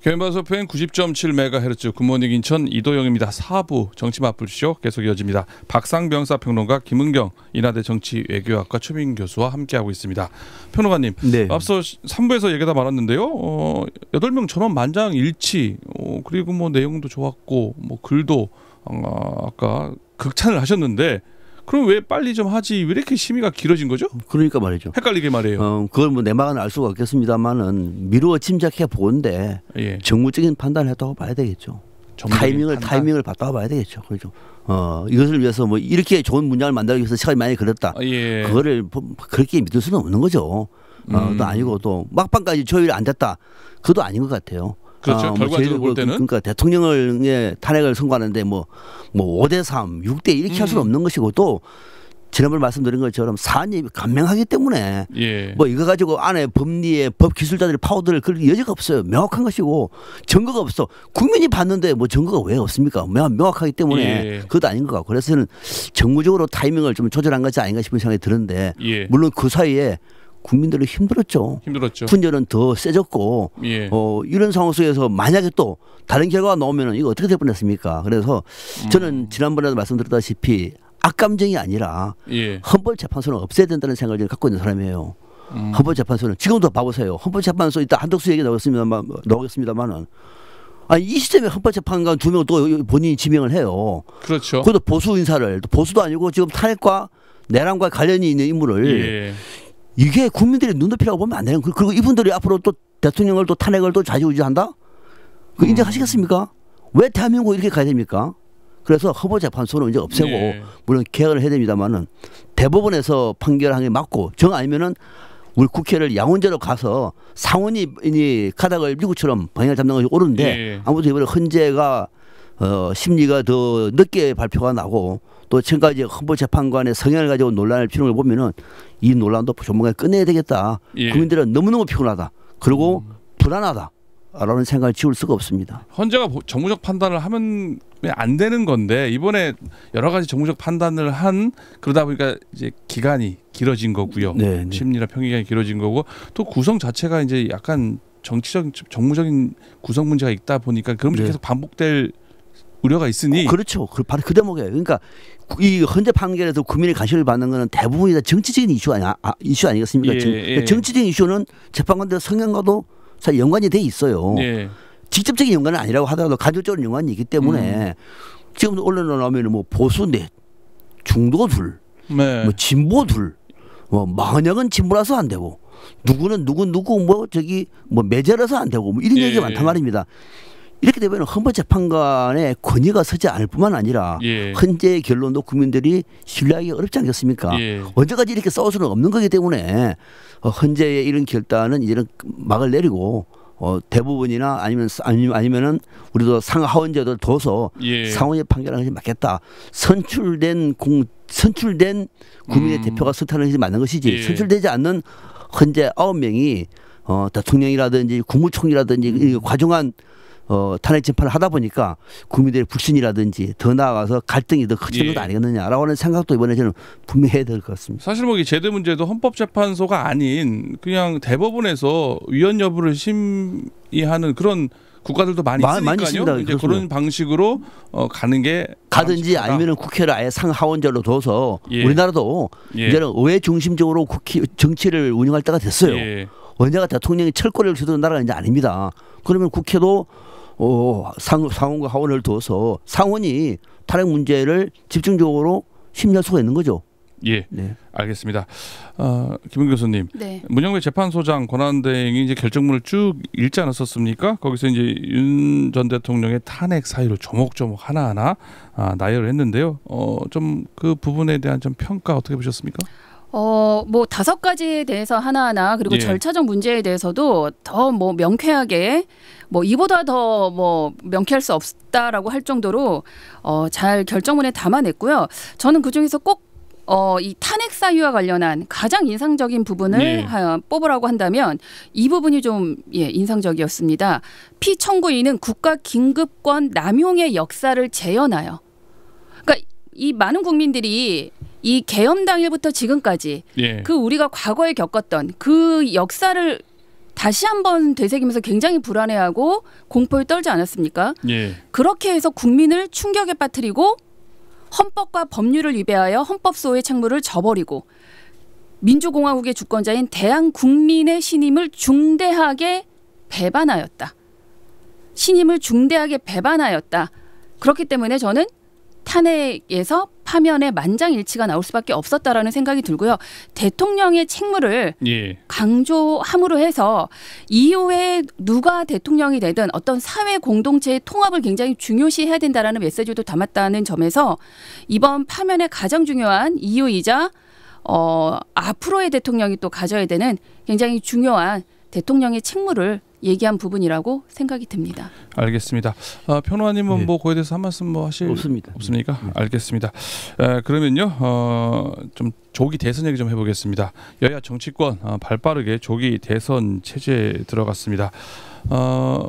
경인방송 FM 90.7MHz 굿모닝 인천 이도영입니다. 4부 정치 맛불쇼 계속 이어집니다. 박상병사 평론가 김은경 인하대 정치외교학과 초빙 교수와 함께하고 있습니다. 평론가님, 네. 앞서 3부에서 얘기가 많았는데요. 8명 전원 만장일치, 그리고 뭐 내용도 좋았고 뭐 글도 아까 극찬을 하셨는데 그럼 왜 빨리 좀 하지? 왜 이렇게 심의가 길어진 거죠? 그러니까 말이죠. 헷갈리게 말이에요. 그걸 뭐 내막은 알 수가 없겠습니다만은 미루어 짐작해 보는데 예. 정무적인 판단을 했다고 봐야 되겠죠. 타이밍을 봤다고 봐야 되겠죠. 그렇죠. 이것을 위해서 뭐 이렇게 좋은 문장을 만들기 위해서 시간이 많이 걸렸다. 예. 그거를 그렇게 믿을 수는 없는 거죠. 또 아니고 또 막판까지 조율이 안 됐다. 그것도 아닌 것 같아요. 그렇죠. 결과적으로 볼 때는. 그러니까 대통령의 탄핵을 선고하는데 뭐 5대3, 6대 이렇게 할 수는 없는 것이고 또 지난번에 말씀드린 것처럼 사안이 간명하기 때문에 예. 뭐 이거 가지고 안에 법리에 법 기술자들이 파고들 그럴 여지가 없어요. 명확한 것이고 증거가 없어. 국민이 봤는데 뭐 증거가 왜 없습니까? 명확하기 때문에 예. 그것도 아닌 것 같고 그래서 저는 정무적으로 타이밍을 좀 조절한 것이 아닌가 싶은 생각이 드는데 예. 물론 그 사이에 국민들이 힘들었죠. 분열은 더 세졌고 예. 이런 상황 속에서 만약에 또 다른 결과가 나오면 이거 어떻게 될 뻔했습니까? 그래서 저는 지난번에도 말씀드렸다시피 악감정이 아니라 예. 헌법재판소는 없애야 된다는 생각을 갖고 있는 사람이에요. 헌법재판소는 지금도 봐보세요. 헌법재판소 이따 한덕수 얘기 나오겠습니다만은 아니 이 시점에 헌법재판관 2명 또 본인이 지명을 해요. 그렇죠. 그것도 보수 인사를 보수도 아니고 지금 탄핵과 내란과 관련이 있는 인물을 예. 이게 국민들의 눈높이라고 보면 안 되는 거예요. 그리고 이분들이 앞으로 또 대통령을 또 탄핵을 또 좌지우지한다? 그 인정하시겠습니까? 왜 대한민국 이렇게 가야 됩니까? 그래서 헌법재판소는 이제 없애고 예. 물론 개혁을 해야 됩니다만은 대법원에서 판결한 게 맞고 정 아니면은 우리 국회를 양원제로 가서 상원이 가닥을 미국처럼 방향을 잡는 것이 옳은데 예. 아무튼 이번에 헌재가 심리가 더 늦게 발표가 나고 또 지금까지 헌법재판관의 성향을 가지고 논란을 피우는 걸 보면은 이 논란도 조만간 끝내야 되겠다. 예. 국민들은 너무너무 피곤하다. 그리고 불안하다라는 생각을 지울 수가 없습니다. 헌재가 정무적 판단을 하면 안 되는 건데 이번에 여러 가지 정무적 판단을 한 그러다 보니까 이제 기간이 길어진 거고요. 네, 네. 심리나 평의기간이 길어진 거고 또 구성 자체가 이제 약간 정무적인 구성 문제가 있다 보니까 그런 게 네. 계속 반복될 우려가 있으니 그렇죠. 바로 그 대목이에요. 그러니까 이 헌재 판결에서 국민의 관심을 받는 것은 대부분이 다 정치적인 이슈 아니겠습니까? 예. 정치적인 이슈는 재판관들 성향과도 사실 연관이 돼 있어요. 예. 직접적인 연관은 아니라고 하더라도 간접적으로 연관이 있기 때문에 지금 언론에 나오면 뭐 보수 넷, 중도 둘, 네. 뭐 진보 둘, 뭐 마흔형은 진보라서 안 되고 누구는 누구 뭐 저기 뭐 매제라서 안 되고 뭐 이런 예. 얘기가 많단 말입니다. 이렇게 되면 헌법재판관의 권위가 서지 않을 뿐만 아니라 예. 헌재의 결론도 국민들이 신뢰하기 어렵지 않겠습니까? 예. 언제까지 이렇게 싸울 수는 없는 거기 때문에 헌재의 이런 결단은 이제는 막을 내리고 대부분이나 아니면은 우리도 상하원제도 둬서 예. 상원이 판결하는 것이 맞겠다. 선출된 국민의 대표가 선택하는 것이 맞는 것이지 예. 선출되지 않는 헌재 9명이 대통령이라든지 국무총리라든지 이 과정한 탄핵 심판을 하다 보니까 국민들의 불신이라든지 더 나아가서 갈등이 더 커지는 예. 것 아니겠느냐라고 하는 생각도 이번에 저는 분명히 해야 될 것 같습니다. 사실 뭐 이 제도 문제도 헌법재판소가 아닌 그냥 대법원에서 위헌 여부를 심의하는 그런 국가들도 많이 많이 있으니까요. 있습니다. 이제 그런 방식으로 가는 게 가든지 바람직하다. 아니면은 국회를 아예 상하원제로 둬서 예. 우리나라도 예. 이제는 의회 중심적으로 국회 정치를 운영할 때가 됐어요. 예. 언제가 대통령이 철권을 쥐던 나라가 이제 아닙니다. 그러면 국회도 상원과 하원을 둬서 상원이 탄핵 문제를 집중적으로 심리할 수가 있는 거죠. 예, 네. 알겠습니다. 김은 교수님, 네. 문영배 재판소장 권한대행이 이제 결정문을 쭉 읽지 않았었습니까? 거기서 이제 윤 전 대통령의 탄핵 사유를 조목조목 하나하나 나열을 했는데요. 좀 그 부분에 대한 좀 평가 어떻게 보셨습니까? 뭐 5가지에 대해서 하나하나 그리고 예. 절차적 문제에 대해서도 더 뭐 명쾌하게 뭐 이보다 더 뭐 명쾌할 수 없다라고 할 정도로 잘 결정문에 담아냈고요. 저는 그 중에서 꼭 이 탄핵 사유와 관련한 가장 인상적인 부분을 예. 뽑으라고 한다면 이 부분이 좀 인상적이었습니다. 피청구인은 국가 긴급권 남용의 역사를 재현하여. 그러니까 이 많은 국민들이 이 계엄 당일부터 지금까지 예. 그 우리가 과거에 겪었던 그 역사를 다시 한번 되새기면서 굉장히 불안해하고 공포에 떨지 않았습니까? 예. 그렇게 해서 국민을 충격에 빠뜨리고 헌법과 법률을 위배하여 헌법소의 책무를 저버리고 민주공화국의 주권자인 대한국민의 신임을 중대하게 배반하였다. 신임을 중대하게 배반하였다. 그렇기 때문에 저는 탄핵에서 파면의 만장일치가 나올 수밖에 없었다라는 생각이 들고요. 대통령의 책무를 예. 강조함으로 해서 이후에 누가 대통령이 되든 어떤 사회 공동체의 통합을 굉장히 중요시해야 된다라는 메시지도 담았다는 점에서 이번 파면의 가장 중요한 이유이자 앞으로의 대통령이 또 가져야 되는 굉장히 중요한 대통령의 책무를 얘기한 부분이라고 생각이 듭니다. 알겠습니다. 변호사님은 네. 뭐 그에 대해서 한 말씀 뭐 하실 없습니까? 네. 알겠습니다. 그러면요, 좀 조기 대선 얘기 좀 해보겠습니다. 여야 정치권 발빠르게 조기 대선 체제에 들어갔습니다.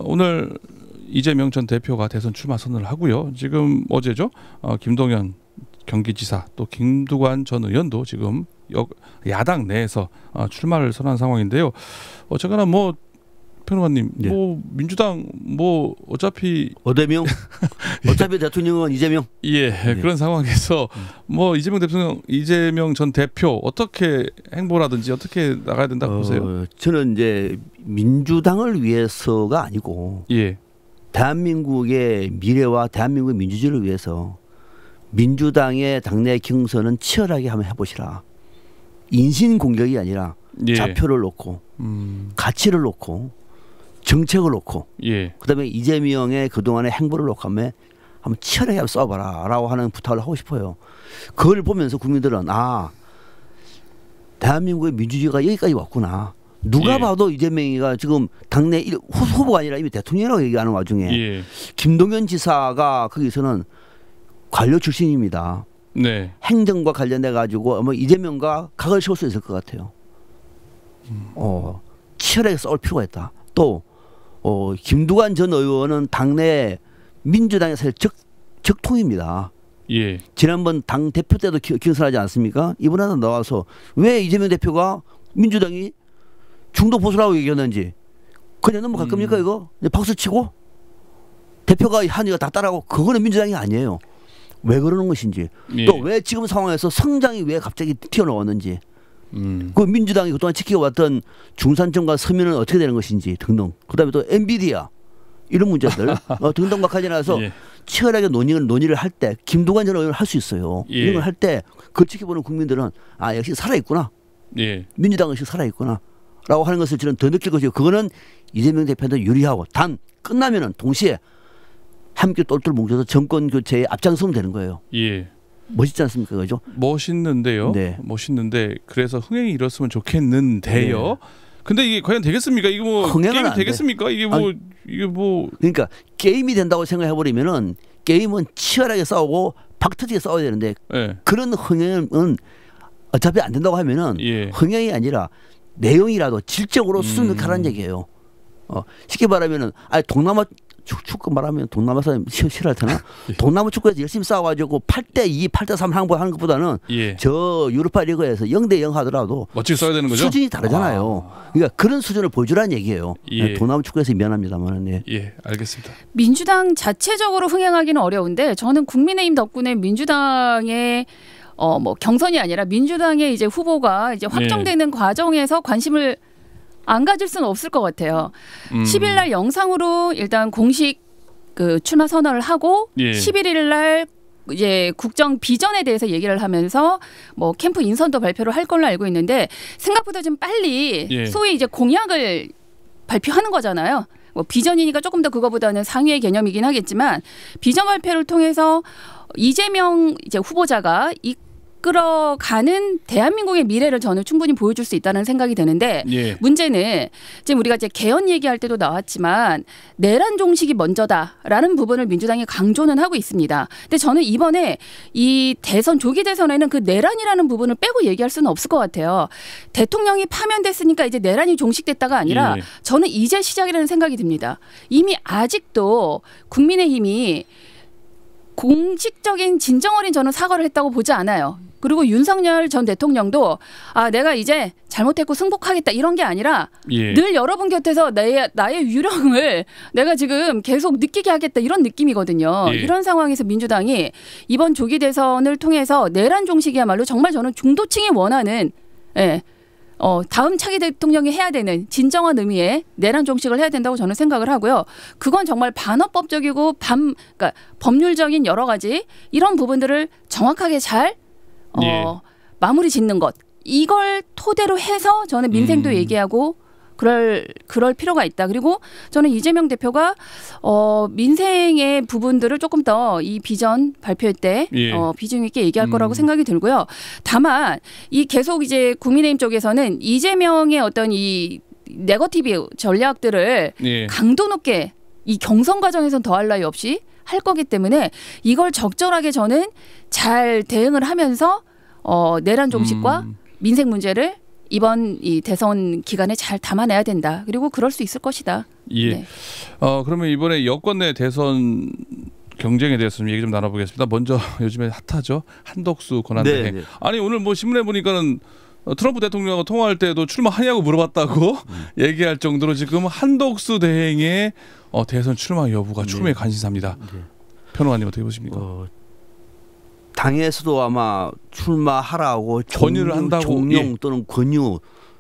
오늘 이재명 전 대표가 대선 출마 선언을 하고요. 지금 어제죠, 김동연 경기지사 또 김두관 전 의원도 지금 야당 내에서 출마를 선언한 상황인데요. 어쨌거나 뭐 변호사님, 네. 뭐 민주당 뭐 어차피 대통령은 이재명. 예, 네. 그런 상황에서 뭐 이재명 전 대표 어떻게 행보라든지 어떻게 나가야 된다고 보세요? 저는 이제 민주당을 위해서가 아니고 예, 대한민국의 미래와 대한민국의 민주주의를 위해서 민주당의 당내 경선은 치열하게 한번 해보시라. 인신 공격이 아니라 예. 좌표를 놓고 가치를 놓고 정책을 놓고 예, 그다음에 이재명의 그동안의 행보를 놓고 한번 치열하게 한번 써봐라라고 하는 부탁을 하고 싶어요. 그걸 보면서 국민들은 대한민국의 민주주의가 여기까지 왔구나. 누가 예. 봐도 이재명이가 지금 당내 후보가 아니라 이미 대통령이라고 얘기하는 와중에 예, 김동연 지사가 거기서는 관료 출신입니다. 네, 행정과 관련돼 가지고 아마 이재명과 각을 세울 수 있을 것 같아요. 치열하게 싸울 필요가 있다. 또 김두관 전 의원은 당내 민주당의 사실 적통입니다. 예, 지난번 당 대표 때도 경선하지 않습니까? 이번에도 나와서 왜 이재명 대표가 민주당이 중도 보수라고 얘기했는지 그냥 넘어갈 겁니까 이거? 박수 치고 대표가 하니까 다 따라하고 그거는 민주당이 아니에요. 왜 그러는 것인지 예. 또 왜 지금 상황에서 성장이 왜 갑자기 튀어나왔는지 그 민주당이 그동안 지켜왔던 중산층과 서민은 어떻게 되는 것인지 등등 그다음에 또 엔비디아 이런 문제들 등등과 가져나서 예. 치열하게 논의를 할 때 김두관 전 의원을 할 수 있어요. 예. 이런 걸 할 때 그걸 지켜보는 국민들은 역시 살아있구나. 예, 민주당 역시 살아있구나. 라고 하는 것을 저는 더 느낄 것이고 그거는 이재명 대표도 유리하고 단 끝나면은 동시에 함께 똘똘 뭉쳐서 정권 교체에 앞장서면 되는 거예요. 예. 멋있지 않습니까? 그죠? 멋있는데요. 네. 멋있는데 그래서 흥행이 이뤘으면 좋겠는데요. 네. 근데 이게 과연 되겠습니까? 이게 뭐 흥행은 게임이 안 돼. 되겠습니까? 이게 뭐 그러니까 게임이 된다고 생각해버리면은 게임은 치열하게 싸우고 박터지게 싸워야 되는데 예. 그런 흥행은 어차피 안 된다고 하면은 예. 흥행이 아니라 내용이라도 질적으로 수준 있게 하라는 얘기예요. 쉽게 말하면은 동남아 축구 말하면 동남아 사람 싫어할 테나? 동남아 축구에서 열심히 싸워가지고 8대2, 8대3 항복하는 것보다는 예. 저 유로파 리그에서 0대0 하더라도 멋지게 써야 되는 거죠? 수준이 다르잖아요. 그러니까 그런 수준을 보여주라는 얘기예요. 예. 동남아 축구에서 미안합니다만. 네. 예, 알겠습니다. 민주당 자체적으로 흥행하기는 어려운데 저는 국민의힘 덕분에 민주당의 뭐 경선이 아니라 민주당의 이제 후보가 이제 확정되는 과정에서 관심을 안 가질 수는 없을 것 같아요. 10일 날 영상으로 일단 공식 그 출마 선언을 하고 예. 11일 날 이제 국정 비전에 대해서 얘기를 하면서 뭐 캠프 인선도 발표를 할 걸로 알고 있는데 생각보다 좀 빨리 예. 소위 이제 공약을 발표하는 거잖아요. 뭐 비전이니까 조금 더 그거보다는 상위의 개념이긴 하겠지만 비전 발표를 통해서 이재명 이제 후보자가 이끌어가는 대한민국의 미래를 저는 충분히 보여줄 수 있다는 생각이 드는데 예. 문제는 지금 우리가 이제 개헌 얘기할 때도 나왔지만 내란 종식이 먼저다라는 부분을 민주당이 강조는 하고 있습니다. 근데 저는 이번에 이 대선 조기 대선에는 그 내란이라는 부분을 빼고 얘기할 수는 없을 것 같아요. 대통령이 파면됐으니까 이제 내란이 종식됐다가 아니라 예. 저는 이제 시작이라는 생각이 듭니다. 이미 아직도 국민의힘이 공식적인 진정 어린 저는 사과를 했다고 보지 않아요. 그리고 윤석열 전 대통령도 내가 이제 잘못했고 승복하겠다 이런 게 아니라 늘 여러분 곁에서 나의 유령을 내가 지금 계속 느끼게 하겠다 이런 느낌이거든요. 이런 상황에서 민주당이 이번 조기 대선을 통해서 내란 종식이야말로 정말 저는 중도층이 원하는 다음 차기 대통령이 해야 되는 진정한 의미의 내란 종식을 해야 된다고 저는 생각을 하고요. 그건 정말 반헌법적이고 그러니까 법률적인 여러 가지 이런 부분들을 정확하게 잘 마무리 짓는 것. 이걸 토대로 해서 저는 민생도 얘기하고 그럴 필요가 있다. 그리고 저는 이재명 대표가 민생의 부분들을 조금 더 이 비전 발표할 때 비중 있게 얘기할 거라고 생각이 들고요. 다만 이 계속 이제 국민의힘 쪽에서는 이재명의 어떤 이 네거티브 전략들을 강도 높게 이 경선 과정에선 더할 나위 없이 할 거기 때문에 이걸 적절하게 저는 잘 대응을 하면서 내란 종식과 민생 문제를 이번 이 대선 기간에 잘 담아내야 된다. 그리고 그럴 수 있을 것이다. 네. 그러면 이번에 여권 내 대선 경쟁에 대해서 좀 얘기 좀 나눠보겠습니다. 먼저 요즘에 핫하죠. 한덕수 권한대행. 아니 오늘 뭐 신문에 보니까는 트럼프 대통령하고 통화할 때도 출마하냐고 물어봤다고 얘기할 정도로 지금 한덕수 대행의 대선 출마 여부가 추미애 관심사입니다. 평론가님 어떻게 보십니까? 당에서도 아마 출마하라고 권유를 한다고 종용 또는 권유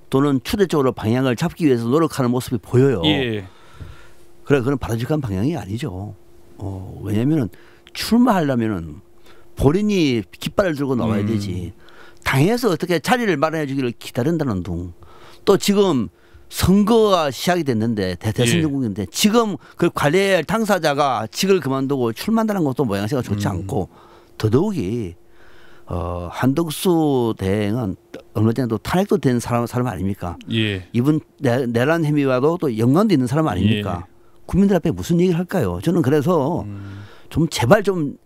또는 추대적으로 방향을 잡기 위해서 노력하는 모습이 보여요. 그래 그건 바람직한 방향이 아니죠. 왜냐하면 출마하려면은 본인이 깃발을 들고 나와야 되지. 당에서 어떻게 자리를 마련해 주기를 기다린다는 둥. 또 지금 선거가 시작이 됐는데 대선 전국인데 지금 그 관리해야 할 당사자가 직을 그만두고 출마한다는 것도 모양새가 좋지 않고 더더욱이 한덕수 대행은 얼마 전에도 탄핵도 된 사람 아닙니까? 이분 내란 행위와도 또 연관도 있는 사람 아닙니까? 국민들 앞에 무슨 얘기를 할까요? 저는 그래서 좀 제발 좀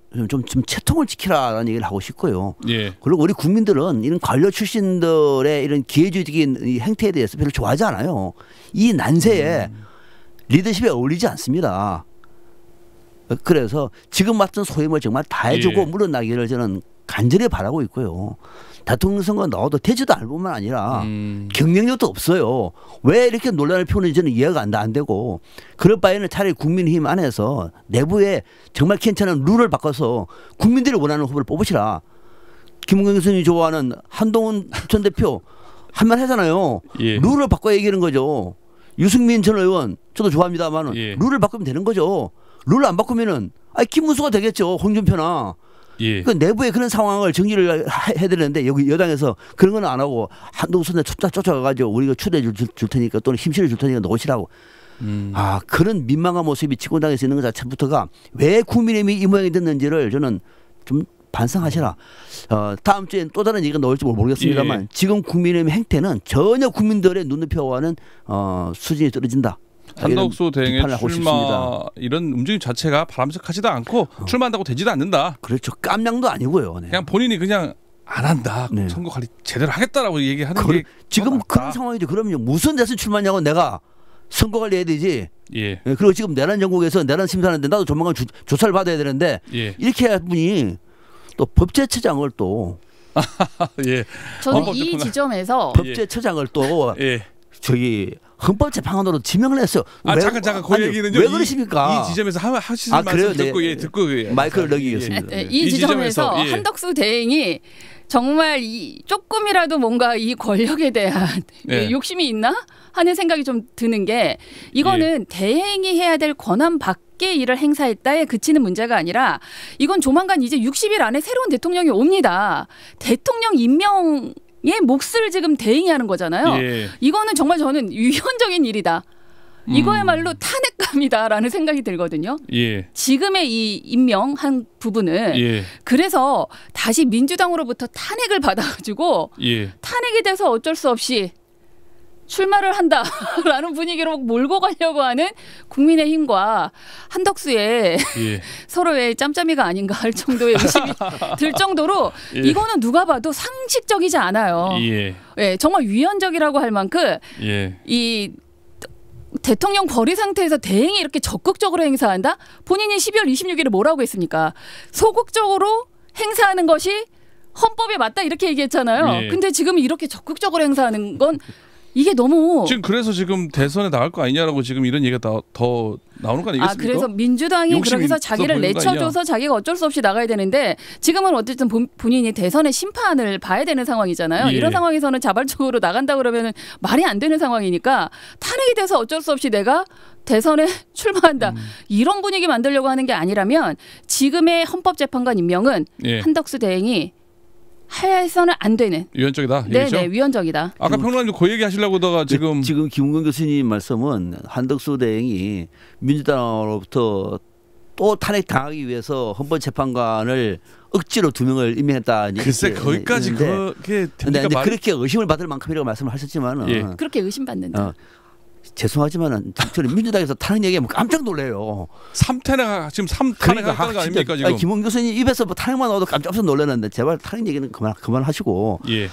채통을 지키라라는 얘기를 하고 싶고요. 그리고 우리 국민들은 이런 관료 출신들의 이런 기회주의적인 이 행태에 대해서 별로 좋아하지 않아요. 이 난세에 리더십에 어울리지 않습니다. 그래서 지금 맡은 소임을 정말 다 해주고 물러나기를 저는 간절히 바라고 있고요. 대통령 선거 나와도 되지도 않을 뿐만 아니라 경쟁력도 없어요. 왜 이렇게 논란을 피우는지 저는 이해가 안 되고 그럴 바에는 차라리 국민의힘 안에서 내부에 정말 괜찮은 룰을 바꿔서 국민들이 원하는 후보를 뽑으시라. 김은경 교수님이 좋아하는 한동훈 전 대표 한 말 하잖아요. 룰을 바꿔 얘기하는 거죠. 유승민 전 의원 저도 좋아합니다만 룰을 바꾸면 되는 거죠. 룰을 안 바꾸면은 김문수가 되겠죠. 홍준표나. 그 내부에 그런 상황을 정리를 해야 되는데 여기 여당에서 그런 건 안 하고 한동훈 쫓아가가지고 우리가 추대해 줄 테니까 또는 힘실어 줄 테니까 놓으시라고. 그런 민망한 모습이 집권당에서 있는 것 자체부터가 왜 국민의힘이 이 모양이 됐는지를 저는 좀 반성하시라. 다음 주엔 또 다른 얘기가 나올지 모르겠습니다만 지금 국민의힘 행태는 전혀 국민들의 눈높이와는 수준이 떨어진다. 한덕수 대행의 출마 이런 움직임 자체가 바람직하지도 않고 출마한다고 되지도 않는다. 그렇죠. 깜냥도 아니고요. 그냥 본인이 그냥 안 한다. 선거 관리 제대로 하겠다라고 얘기하는 게 지금 그런 상황이죠. 그러면 무슨 대선 출마냐고 내가 선거 관리해야 되지. 그리고 지금 내란 정국에서 내란 심사하는데 나도 조만간 조사를 받아야 되는데 이렇게 할 분이 또 법제처장을 또 저는 이 지점에서 법제처장을 또 저기 헌법재판관으로 지명을 했어요. 잠깐 그 얘기는요. 왜 그러십니까? 이 지점에서 하시는 말씀 듣고 마이크를 넘기겠습니다. 이 지점에서 한덕수 대행이 정말 조금이라도 뭔가 이 권력에 대한 욕심이 있나 하는 생각이 좀 드는 게 이거는 대행이 해야 될 권한 밖의 일을 행사했다에 그치는 문제가 아니라 이건 조만간 이제 60일 안에 새로운 대통령이 옵니다. 대통령 임명 의 몫을 지금 대행이 하는 거잖아요. 이거는 정말 저는 위헌적인 일이다. 이거야말로 탄핵감이다라는 생각이 들거든요. 지금의 이 임명한 부분은 그래서 다시 민주당으로부터 탄핵을 받아가지고 탄핵이 돼서 어쩔 수 없이 출마를 한다라는 분위기로 몰고 가려고 하는 국민의힘과 한덕수의 서로의 짬짬이가 아닌가 할 정도의 의심이 들 정도로 이거는 누가 봐도 상식적이지 않아요. 정말 위헌적이라고 할 만큼 이 대통령 벌이 상태에서 대행이 이렇게 적극적으로 행사한다? 본인이 12월 26일에 뭐라고 했습니까? 소극적으로 행사하는 것이 헌법에 맞다 이렇게 얘기했잖아요. 예. 근데 지금 이렇게 적극적으로 행사하는 건 이게 너무 지금 그래서 지금 대선에 나갈 거 아니냐라고 지금 이런 얘기가 더 나오는 거 아니겠습니까? 그래서 민주당이 욕심이 그렇게 해서 있어 자기를 보이는 거 내쳐줘서 자기가 어쩔 수 없이 나가야 되는데 지금은 어쨌든 본인이 대선의 심판을 봐야 되는 상황이잖아요. 예. 이런 상황에서는 자발적으로 나간다 그러면 말이 안 되는 상황이니까 탄핵이 돼서 어쩔 수 없이 내가 대선에 출마한다. 이런 분위기 만들려고 하는 게 아니라면 지금의 헌법재판관 임명은 예. 한덕수 대행이 해서는 안 되는. 위헌적이다. 네네 위헌적이다. 아까 평론가님 그 얘기 하시려고 하다가 지금 김은경 교수님 말씀은 한덕수 대행이 민주당으로부터 또 탄핵 당하기 위해서 헌법재판관을 억지로 2명을 임명했다. 글쎄 거기까지 그게 근데 됩니까? 그렇게 의심을 받을 만큼이라고 말씀을 하셨지만은 예. 그렇게 의심받는다. 죄송하지만은 저는 민주당에서 탄핵 얘기하면 깜짝 놀래요. 3탄핵 지금 3탄핵 하는 거 아닙니까 지금? 김은경 교수님 입에서 뭐 탄핵만 나와도 깜짝 놀라는데 제발 탄핵 얘기는 그만하시고. 예.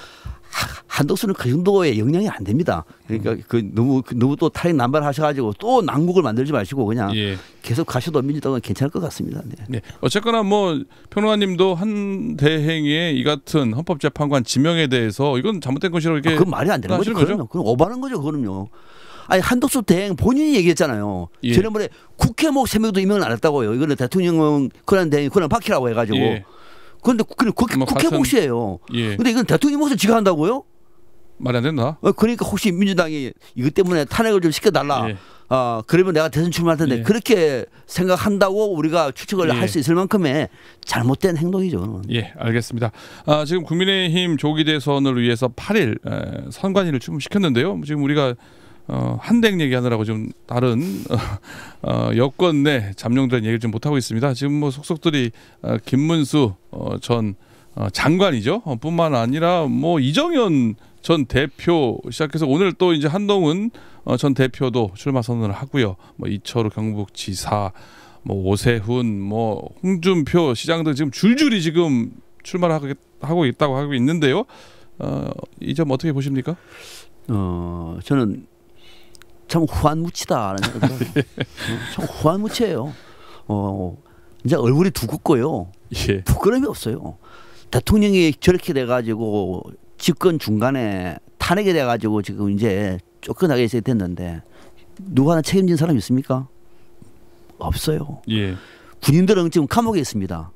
한덕수는 그 정도의 영향이 안 됩니다. 그러니까 너무 또 탄핵 남발하셔가지고 또 난국을 만들지 마시고 그냥 예. 계속 가셔도 민주당은 괜찮을 것 같습니다. 네. 네. 어쨌거나 뭐 평론가님도 한 대행의 이 같은 헌법재판관 지명에 대해서 이건 잘못된 것이라고 이렇게 그건 말이 안 되는 거죠. 그럼 오바는 거죠. 그럼요. 아니 한덕수 대행 본인이 얘기했잖아요. 예. 지난번에 국회 목 3명도 임명을 안 했다고요. 이거는 대통령은 권한 대행 권한 박히라고 해가지고. 예. 그런데 국회 몫이에요. 예. 근데 이건 대통령 몫을 지가 한다고요? 말이 안 된다. 그러니까 혹시 민주당이 이것 때문에 탄핵을 좀 시켜달라. 예. 그러면 내가 대선 출마할 텐데 예. 그렇게 생각한다고 우리가 추측을 예. 할 수 있을 만큼의 잘못된 행동이죠. 예, 알겠습니다. 지금 국민의힘 조기 대선을 위해서 8일 선관위를 출범시켰는데요. 지금 우리가 한댕 얘기하느라고 좀 다른 여권 내 잠룡된 얘기를 좀 못 하고 있습니다. 지금 뭐 속속들이 김문수 전 장관이죠. 뿐만 아니라 뭐 이정현 전 대표 시작해서 오늘 또 이제 한동훈 전 대표도 출마 선언을 하고요. 뭐 이철우 경북지사, 뭐 오세훈, 뭐 홍준표 시장 등 지금 줄줄이 지금 출마를 하고 있다고 하고 있는데요. 이 점 어떻게 보십니까? 저는 참 후한무치다라는 생각이 참 후한무치예요. 이제 얼굴이 두껍고요. 예. 부끄러움이 없어요. 대통령이 저렇게 돼가지고 집권 중간에 탄핵이 돼가지고 지금 이제 쫓겨나게 있어야 됐는데 누구 하나 책임진 사람 있습니까? 없어요. 예. 군인들은 지금 감옥에 있습니다.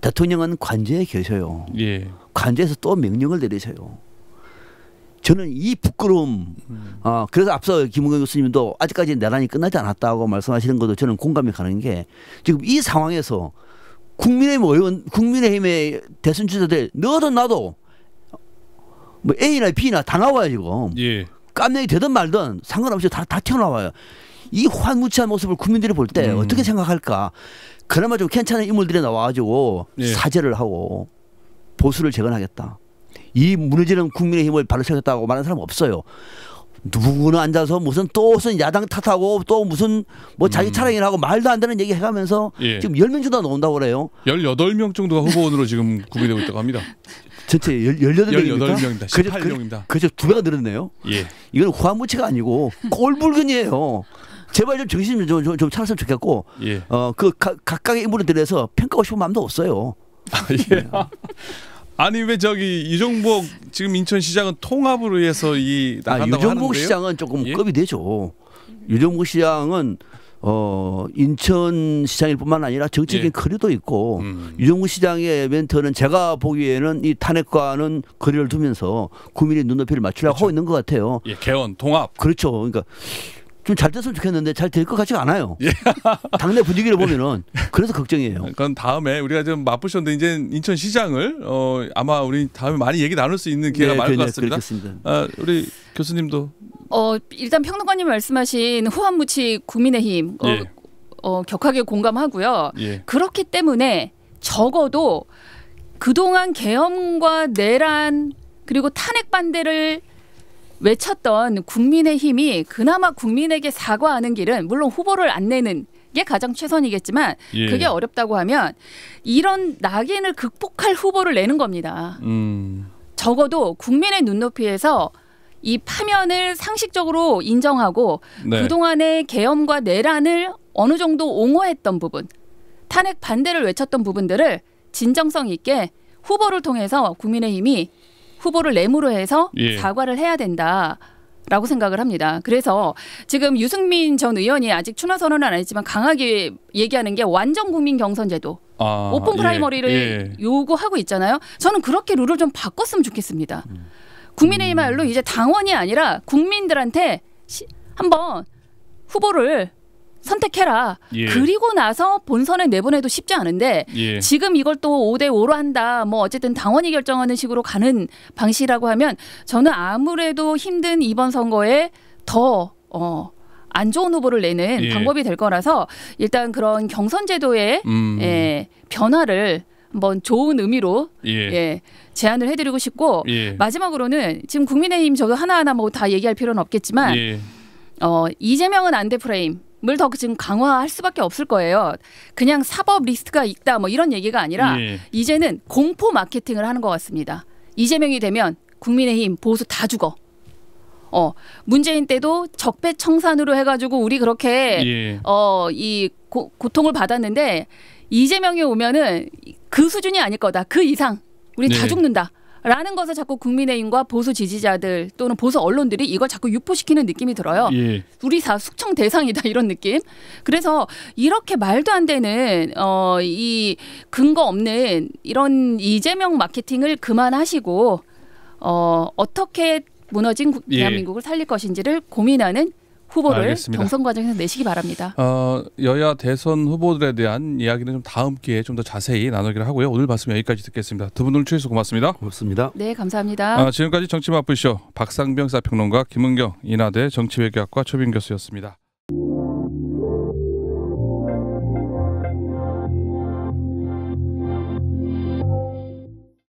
대통령은 관저에 계셔요. 예. 관저에서 또 명령을 내리셔요. 저는 이 부끄러움, 그래서 앞서 김은경 교수님도 아직까지 내란이 끝나지 않았다고 말씀하시는 것도 저는 공감이 가는 게 지금 이 상황에서 국민의힘의 대선 주자들 너도 나도 뭐 A나 B나 다 나와요 지금. 예. 깜냥이 되든 말든 상관없이 다 튀어나와요. 이 환무치한 모습을 국민들이 볼 때 어떻게 생각할까? 그나마 좀 괜찮은 인물들이 나와가지고 예. 사죄를 하고 보수를 재건하겠다. 이 무너지는 국민의힘을 바로 세우겠다고 말하는 사람 없어요. 누구는 앉아서 무슨 야당 탓하고 또 무슨 뭐 자기 차량이라고 말도 안 되는 얘기 해가면서 예. 지금 10명 정도 나온다고 그래요. 18명 정도가 후보원으로 지금 구비되고 있다고 합니다. 전체 18명입니까? 18명입니다. 18명입니다. 그저 2배가 늘었네요. 예. 이건 후한무치가 아니고 꼴불견이에요. 제발 좀 정신 좀 차렸으면 좋겠고 예. 각각의 인물에 대해서 평가하고 싶은 마음도 없어요. 예. 아니 왜 저기 유정복 지금 인천시장은 통합으로 해서 나간다고 유정복 하는데요? 시장은 조금 예? 급이 되죠. 유정복 시장은 인천시장일 뿐만 아니라 정치적인 예. 거리도 있고 유정복 시장의 멘트는 제가 보기에는 이 탄핵과는 거리를 두면서 국민의 눈높이를 맞추려고 하고 있는 것 같아요. 예, 개헌, 통합. 그렇죠. 그러니까 좀 잘 됐으면 좋겠는데 잘 될 것 같지가 않아요. 예. 당내 분위기를 보면은 그래서 걱정이에요. 그건 다음에 우리가 좀 맛보셨는데 이제 인천시장을 아마 우리 다음에 많이 얘기 나눌 수 있는 기회가 많을 것 같습니다. 그렇습니다. 우리 교수님도 일단 평론가님 말씀하신 후한무치 국민의힘 예. 격하게 공감하고요. 예. 그렇기 때문에 적어도 그동안 계엄과 내란 그리고 탄핵 반대를 외쳤던 국민의힘이 그나마 국민에게 사과하는 길은 물론 후보를 안 내는 게 가장 최선이겠지만 예. 그게 어렵다고 하면 이런 낙인을 극복할 후보를 내는 겁니다. 적어도 국민의 눈높이에서 이 파면을 상식적으로 인정하고 네. 그동안의 계엄과 내란을 어느 정도 옹호했던 부분, 탄핵 반대를 외쳤던 부분들을 진정성 있게 후보를 통해서 국민의힘이 후보를 내무로 해서 예. 사과를 해야 된다라고 생각을 합니다. 그래서 지금 유승민 전 의원이 아직 출마 선언은 안 했지만 강하게 얘기하는 게 완전 국민 경선 제도, 오픈 프라이머리를 요구하고 있잖아요. 저는 그렇게 룰을 좀 바꿨으면 좋겠습니다. 국민의힘말로 이제 당원이 아니라 국민들한테 한번 후보를 선택해라. 예. 그리고 나서 본선에 내보내도 쉽지 않은데 예. 지금 이걸 또 5대5로 한다. 뭐 어쨌든 당원이 결정하는 식으로 가는 방식이라고 하면 저는 아무래도 힘든 이번 선거에 더 안 좋은 후보를 내는 예. 방법이 될 거라서 일단 그런 경선 제도의 변화를 한번 좋은 의미로 제안을 해드리고 싶고 마지막으로는 지금 국민의힘 저도 하나하나 뭐 다 얘기할 필요는 없겠지만 이재명은 안돼 프레임을 더 지금 강화할 수밖에 없을 거예요. 그냥 사법 리스트가 있다 뭐 이런 얘기가 아니라 이제는 공포 마케팅을 하는 것 같습니다. 이재명이 되면 국민의힘 보수 다 죽어. 문재인 때도 적폐청산으로 해가지고 우리 그렇게 이 고통을 받았는데 이재명이 오면은 그 수준이 아닐 거다. 그 이상 우리 다 죽는다. 라는 것을 자꾸 국민의힘과 보수 지지자들 또는 보수 언론들이 이걸 자꾸 유포시키는 느낌이 들어요. 우리 다 숙청 대상이다 이런 느낌. 그래서 이렇게 말도 안 되는 이 근거 없는 이런 이재명 마케팅을 그만하시고 어떻게 무너진 대한민국을 살릴 것인지를 고민하는 후보를 알겠습니다. 경선 과정에서 내시기 바랍니다. 여야 대선 후보들에 대한 이야기는 좀 다음 기회에 좀 더 자세히 나누기로 하고요. 오늘 말씀 여기까지 듣겠습니다. 두 분 오늘 출연해서 고맙습니다. 고맙습니다. 네, 감사합니다. 지금까지 정치맛불쇼 박상병 사평론가 김은경 인하대 정치외교학과 초빙 교수였습니다.